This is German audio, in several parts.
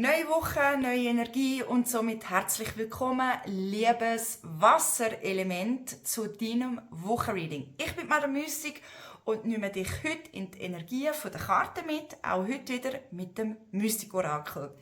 Neue Woche, neue Energie und somit herzlich willkommen, liebes Wasserelement, zu deinem Wochenreading. Ich bin Madame Müssig und nehme dich heute in die Energien der Karten mit, auch heute wieder mit dem Mystik-Orakel.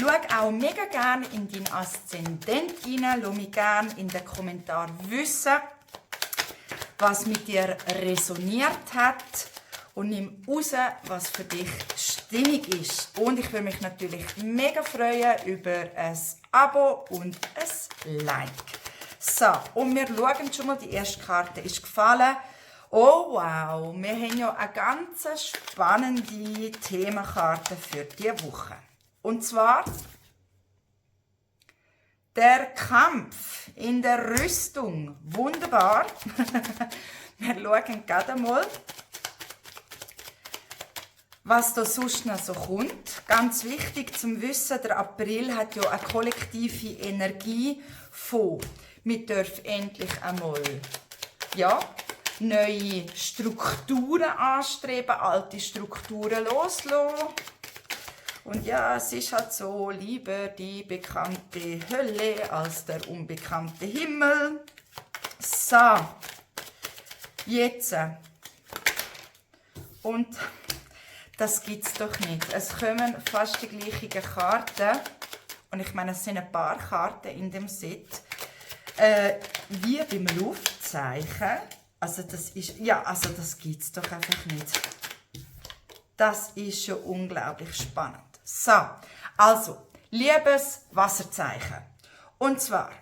Schau auch mega gerne in deinen Aszendent hinein, lass mich gerne in den Kommentaren wissen, was mit dir resoniert hat. Und nimm raus, was für dich stimmig ist. Und ich würde mich natürlich mega freuen über ein Abo und ein Like. So, und wir schauen schon mal, die erste Karte ist gefallen. Oh wow, wir haben ja eine ganz spannende Themenkarte für diese Woche. Und zwar der Kampf in der Rüstung. Wunderbar. Wir schauen gerade einmal, was da sonst noch so kommt. Ganz wichtig zum Wissen, der April hat ja eine kollektive Energie von, wir dürfen endlich einmal neue Strukturen anstreben, alte Strukturen loslassen. Und ja, es ist halt so, lieber die bekannte Hölle als der unbekannte Himmel. So, jetzt. Und das gibt es doch nicht. Es kommen fast die gleichen Karten. Und ich meine, es sind ein paar Karten in dem Set. Wie beim Luftzeichen. Also das ist, das gibt es doch einfach nicht. Das ist schon unglaublich spannend. So, also, liebes Wasserzeichen. Und zwar,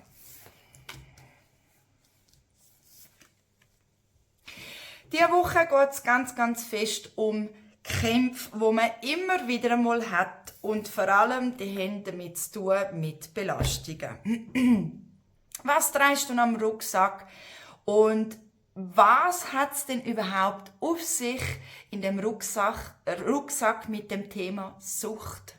diese Woche geht es ganz fest um Kämpfe, wo man immer wieder einmal hat, und vor allem die haben damit zu tun mit Belastungen. Was trägst du am Rucksack und was hat es denn überhaupt auf sich in dem Rucksack mit dem Thema Sucht?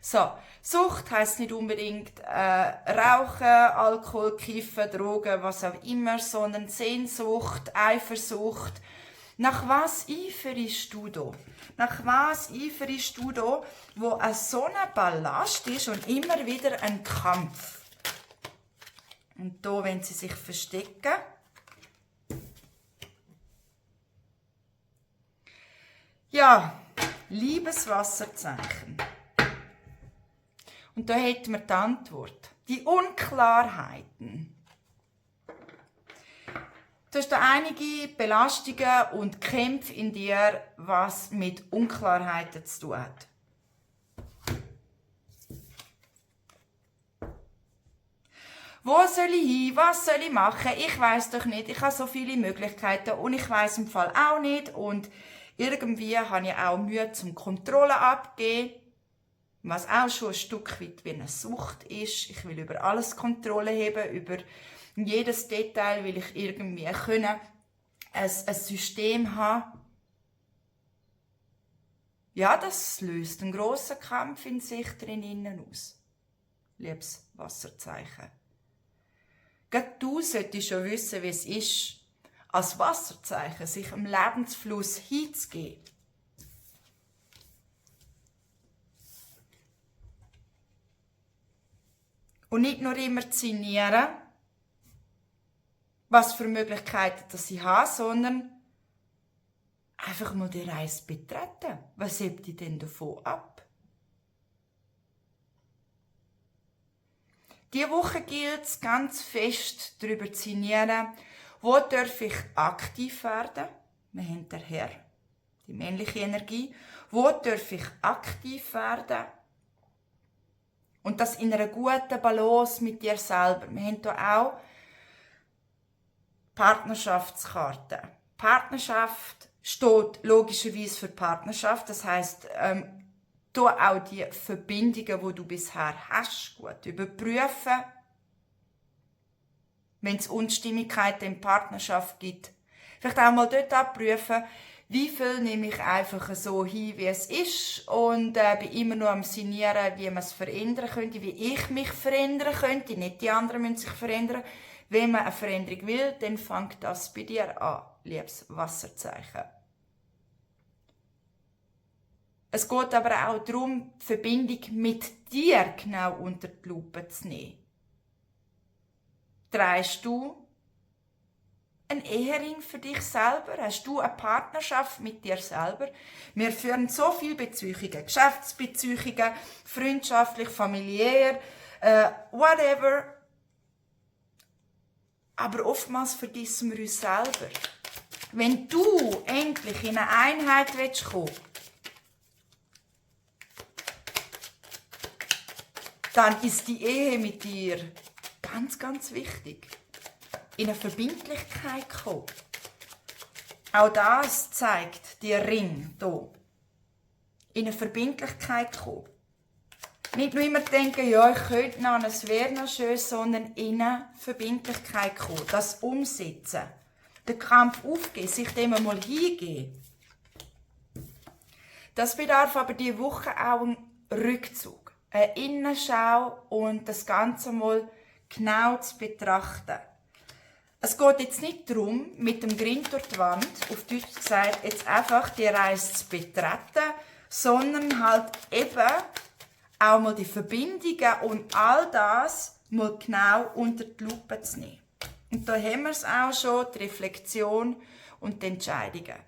So, Sucht heisst nicht unbedingt Rauchen, Alkohol, Kiffen, Drogen, was auch immer, sondern Sehnsucht, Eifersucht. Nach was eiferst du da? Nach was eiferst du da, wo so ein Ballast ist und immer wieder ein Kampf? Und da, wenn sie sich verstecken. Ja, liebes Wasserzeichen. Und da hätten wir die Antwort. Die Unklarheiten. Du hast da einige Belastungen und Kämpfe in dir, was mit Unklarheiten zu tun hat. Wo soll ich hin? Was soll ich machen? Ich weiß doch nicht. Ich habe so viele Möglichkeiten und ich weiß im Fall auch nicht. Und irgendwie habe ich auch Mühe zum Kontrolle abgeben, was auch schon ein Stück weit wie eine Sucht ist. Ich will über alles Kontrolle haben, über jedes Detail will ich irgendwie können, ein System haben. Ja, das löst einen grossen Kampf in sich drinnen aus. Liebes Wasserzeichen. Gerade du solltest schon wissen, wie es ist, als Wasserzeichen sich im Lebensfluss hinzugeben. Und nicht nur immer zu sinnieren, was für Möglichkeiten das ich habe, sondern einfach mal die Reise betreten. Was hebt dich denn davon ab? Diese Woche gilt es ganz fest darüber zu sinnieren, wo darf ich aktiv werden? Wir haben den Herr, die männliche Energie. Wo darf ich aktiv werden? Und das in einer guten Balance mit dir selber. Wir haben hier auch Partnerschaftskarte. Partnerschaft steht logischerweise für Partnerschaft. Das heisst, du auch die Verbindungen, die du bisher hast, gut überprüfen. Wenn es Unstimmigkeiten in Partnerschaft gibt. Vielleicht auch mal dort abprüfen, wie viel nehme ich einfach so hin, wie es ist, und bin immer nur am Sinnieren, wie man es verändern könnte, wie ich mich verändern könnte. Nicht die anderen müssen sich verändern. Wenn man eine Veränderung will, dann fängt das bei dir an, liebes Wasserzeichen. Es geht aber auch darum, die Verbindung mit dir genau unter die Lupe zu nehmen. Trägst du einen Ehering für dich selber? Hast du eine Partnerschaft mit dir selber? Wir führen so viele Beziehungen, Geschäftsbeziehungen, freundschaftlich, familiär, whatever. Aber oftmals vergessen wir uns selber. Wenn du endlich in eine Einheit kommen willst, dann ist die Ehe mit dir ganz, ganz wichtig. In eine Verbindlichkeit kommen. Auch das zeigt der Ring hier. In eine Verbindlichkeit kommen. Nicht nur immer denken, ja, ich könnte noch, es wäre noch schön, sondern in eine Verbindlichkeit kommen. Das umsetzen. Den Kampf aufgeben, sich dem einmal hingeben. Das bedarf aber diese Woche auch einen Rückzug. Eine Innenschau und das Ganze mal genau zu betrachten. Es geht jetzt nicht darum, mit dem Grind durch die Wand, auf Deutsch gesagt, jetzt einfach die Reise zu betreten, sondern halt eben auch mal die Verbindungen und all das mal genau unter die Lupe zu nehmen. Und da haben wir es auch schon, die Reflexion und die Entscheidungen.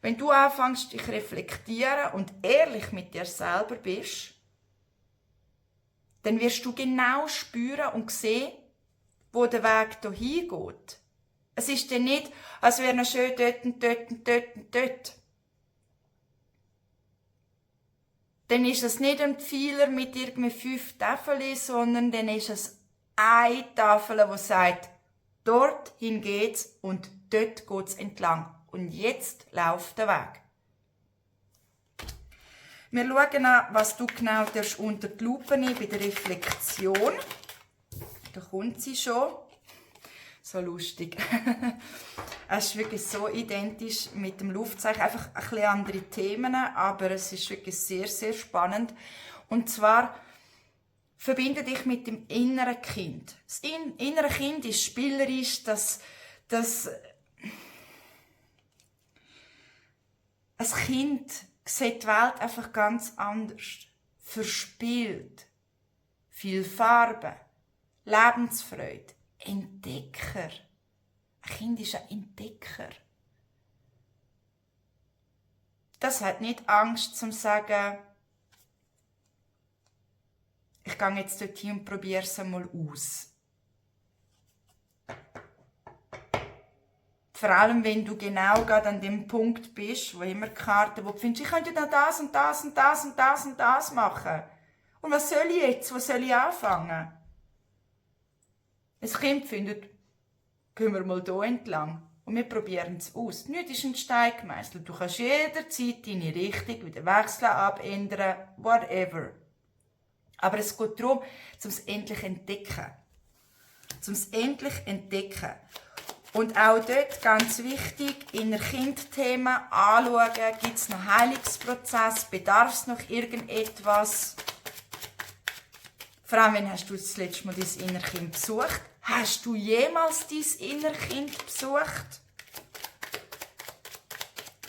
Wenn du anfängst, dich reflektieren und ehrlich mit dir selber bist, dann wirst du genau spüren und sehen, wo der Weg hierhin geht. Es ist dann nicht, als wäre er schön dort und dort und dort und dort. Dann ist es nicht ein Pfeiler mit irgendwie 5 Tafeln, sondern dann ist es eine Tafel, die sagt, dorthin geht's und dort geht's entlang. Und jetzt läuft der Weg. Wir schauen an, was du genau unter die Lupe nehmen bei der Reflexion. Da kommt sie schon. So lustig. Es ist wirklich so identisch mit dem Luftzeichen. Einfach ein bisschen andere Themen, aber es ist wirklich sehr, sehr spannend. Und zwar, verbinde dich mit dem inneren Kind. Das innere Kind ist spielerisch, ein Kind sieht die Welt einfach ganz anders. Verspielt. Viel Farbe. Lebensfreude. Entdecker. Ein Kind ist ein Entdecker. Das hat nicht Angst zum sagen, ich gehe jetzt dorthin und probiere es einmal aus. Vor allem, wenn du genau gerade an dem Punkt bist, wo immer Karten, wo du findest, ich könnte noch das und das und das und das und das machen. Und was soll ich jetzt? Wo soll ich anfangen? Ein Kind findet, gehen wir mal hier entlang. Und wir probieren es aus. Nichts ist ein Stein gemeißelt. Du kannst jederzeit deine Richtung wieder wechseln, abändern, whatever. Aber es geht darum, um es endlich entdecken. Um es endlich entdecken. Und auch dort, ganz wichtig, Inner-Kind-Thema anschauen. Gibt es noch Heilungsprozess? Bedarf es noch irgendetwas? Vor allem, wenn hast du das letzte Mal dein Innerkind besucht? Hast du jemals dein Innerkind besucht?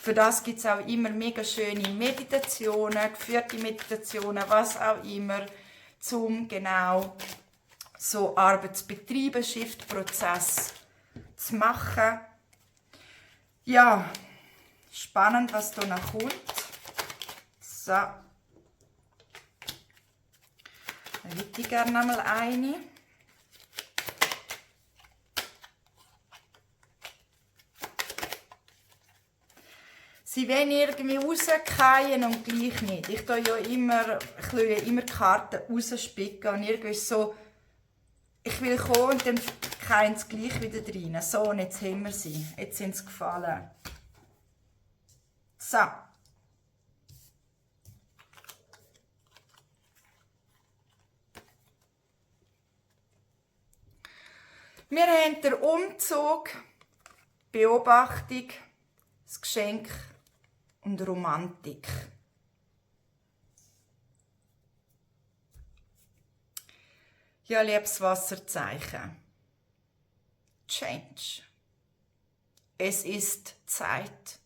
Für das gibt es auch immer mega schöne Meditationen, geführte Meditationen, was auch immer, um genau so Arbeitsbetriebe, Shift-Prozess zu machen. Ja, spannend, was da noch kommt. So. Da hätte ich gerne einmal eine. Sie wollen irgendwie rausfallen und gleich nicht. Ich tue ja immer die Karten rausspicken und irgendwie so, ich will kommen und dann fallen sie gleich wieder rein. So, und jetzt haben wir sie. Jetzt sind sie gefallen. So. Wir haben den Umzug, Beobachtung, das Geschenk und Romantik. Ja, liebes Wasserzeichen. Change. Es ist Zeit.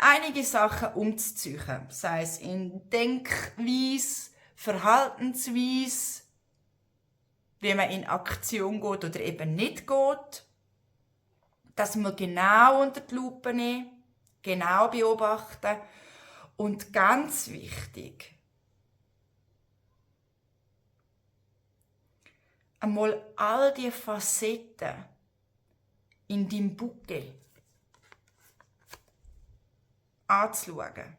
einige Sachen umzuziehen, sei es in Denkweise, Verhaltensweise, wie man in Aktion geht oder eben nicht geht, dass man genau unter die Lupe nimmt, genau beobachten und ganz wichtig, einmal all die Facetten in deinem Bouquet anzuschauen.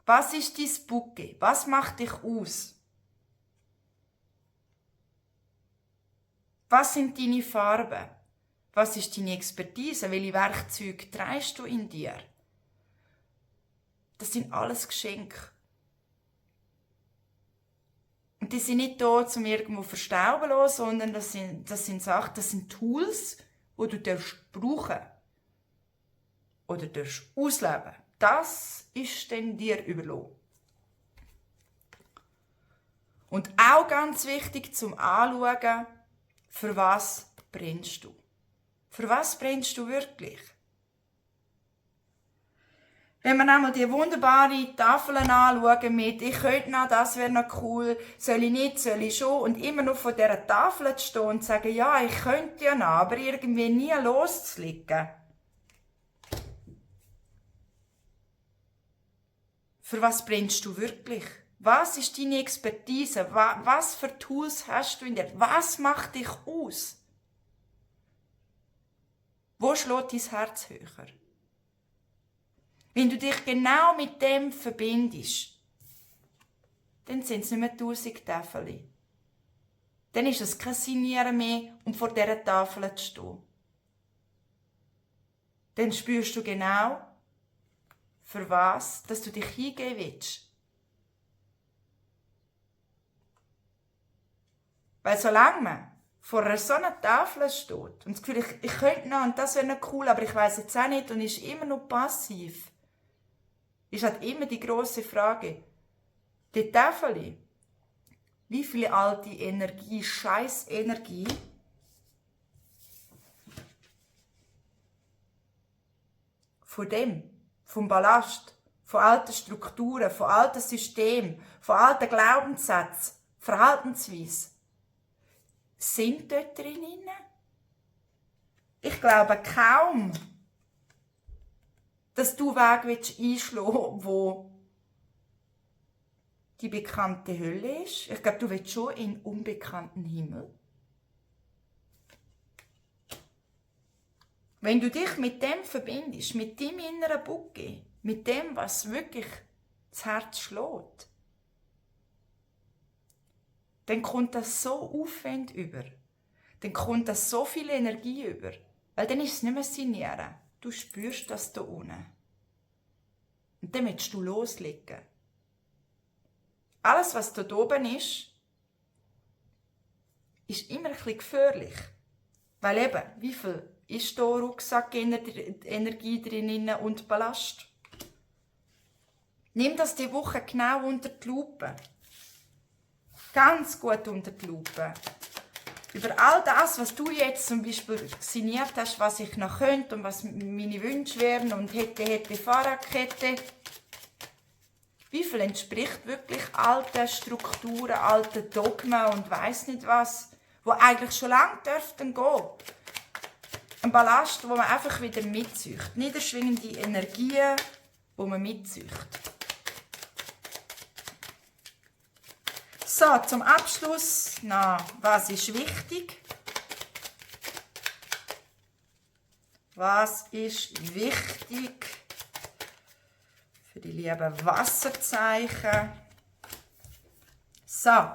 Was ist dein Bouquet? Was macht dich aus? Was sind deine Farben? Was ist deine Expertise? Welche Werkzeuge trägst du in dir? Das sind alles Geschenke. Und die sind nicht da, um irgendwo verstauben zu lassen, sondern das sind Sachen, das sind Tools, die du brauchen darfst. Oder ausleben. Das ist dann dir überlassen. Und auch ganz wichtig zum Anschauen, für was brennst du? Für was brennst du wirklich? Wenn wir einmal die wunderbare Tafeln anschauen mit «Ich könnte noch, das wäre noch cool», «Soll ich nicht, soll ich schon?» und immer noch vor dieser Tafel zu stehen und zu sagen «Ja, ich könnte ja noch», aber irgendwie nie loszulegen. Für was brennst du wirklich? Was ist deine Expertise? Was für Tools hast du in dir? Was macht dich aus? Wo schlägt dein Herz höher? Wenn du dich genau mit dem verbindest, dann sind es nicht mehr 1000 Tafeln. Dann ist es kein Signieren mehr, um vor dieser Tafel zu stehen. Dann spürst du genau, für was, dass du dich hingeben willst. Weil solange man vor einer so einer Tafel steht und das Gefühl, ich könnte noch und das wäre noch cool, aber ich weiss jetzt auch nicht und ist immer noch passiv, ist halt immer die grosse Frage, die Tafel, wie viel alte Energie, Scheiß-Energie, von dem, vom Ballast, von alten Strukturen, von alten Systemen, von alten Glaubenssätzen, Verhaltensweisen, sind dort drin? Ich glaube kaum, dass du Weg einschlagen willst, wo die bekannte Hölle ist. Ich glaube, du willst schon in einen unbekannten Himmel. Wenn du dich mit dem verbindest, mit deinem inneren Bouquet, mit dem, was wirklich das Herz schlägt, dann kommt das so Aufwand über. Dann kommt das so viel Energie über. Weil dann ist es nicht mehr Signieren. Du spürst das da unten. Und dann willst du loslegen. Alles, was da oben ist immer ein bisschen gefährlich. Weil eben, wie viel ist da Rucksack, Energie drin und Ballast? Nimm das die Woche genau unter die Lupe. Ganz gut unter die Lupe. Über all das, was du jetzt zum Beispiel signiert hast, was ich noch könnte und was meine Wünsche wären und hätte Fahrradkette. Wie viel entspricht wirklich alten Strukturen, alten Dogmen und weiss nicht was, wo eigentlich schon lange dürften gehen. Ein Ballast, wo man einfach wieder mitzieht. Niederschwingende Energien, wo man mitzieht. So, zum Abschluss noch, was ist wichtig? Was ist wichtig für die lieben Wasserzeichen? So,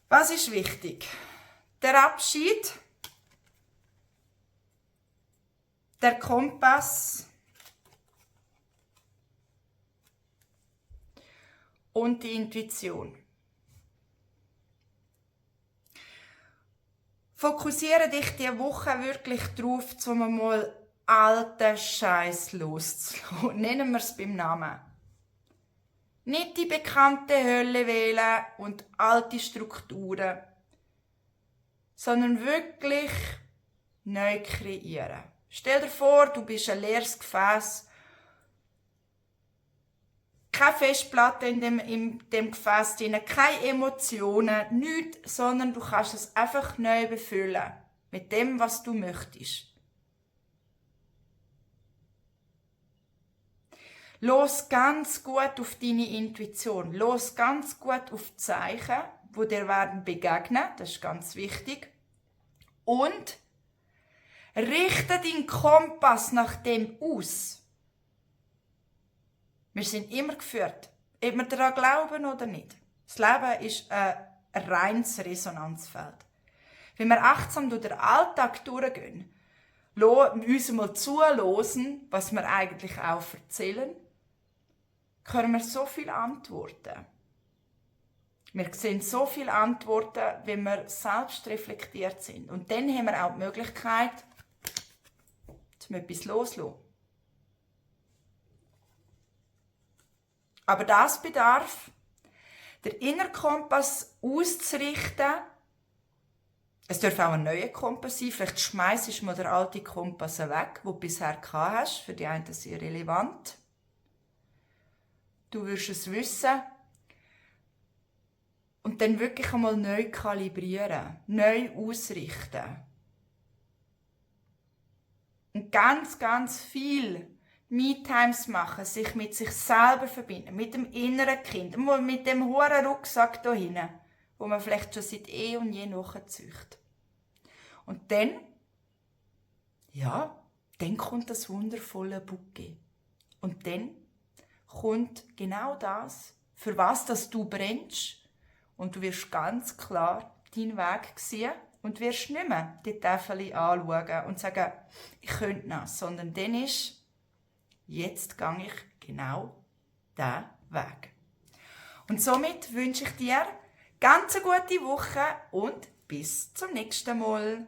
was ist wichtig? Der Abschied, der Kompass und die Intuition. Fokussiere dich diese Woche wirklich darauf, um mal alten Scheiß loszulassen. Nennen wir es beim Namen. Nicht die bekannte Hölle wählen und alte Strukturen, sondern wirklich neu kreieren. Stell dir vor, du bist ein leeres Gefäß. Keine Festplatte in dem Gefäß drin, keine Emotionen, nichts, sondern du kannst es einfach neu befüllen. Mit dem, was du möchtest. Los ganz gut auf deine Intuition. Los ganz gut auf die Zeichen, die dir werden begegnen. Das ist ganz wichtig. Und richte deinen Kompass nach dem aus. Wir sind immer geführt, ob wir daran glauben oder nicht. Das Leben ist ein reines Resonanzfeld. Wenn wir achtsam durch den Alltag durchgehen, uns mal zuhören, was wir eigentlich auch erzählen, können wir so viele Antworten. Wir sehen so viele Antworten, wenn wir selbst reflektiert sind. Und dann haben wir auch die Möglichkeit, zum etwas loszulassen. Aber das bedarf, den inneren Kompass auszurichten. Es darf auch ein neuer Kompass sein. Vielleicht schmeißt du mal den alten Kompass weg, den du bisher gehabt hast. Für die einen sehr relevant. Du wirst es wissen. Und dann wirklich einmal neu kalibrieren, neu ausrichten. Und ganz, ganz viel Me-Times machen, sich mit sich selber verbinden, mit dem inneren Kind, mit dem hohen Rucksack da hinten, wo man vielleicht schon seit eh und je nachzüchtet. Und dann, dann kommt das wundervolle Bouquet. Und dann kommt genau das, für was das du brennst, und du wirst ganz klar deinen Weg sehen und wirst nicht mehr die Tafel anschauen und sagen, ich könnte das, sondern dann ist, jetzt gehe ich genau diesen Weg. Und somit wünsche ich dir ganz eine gute Woche und bis zum nächsten Mal.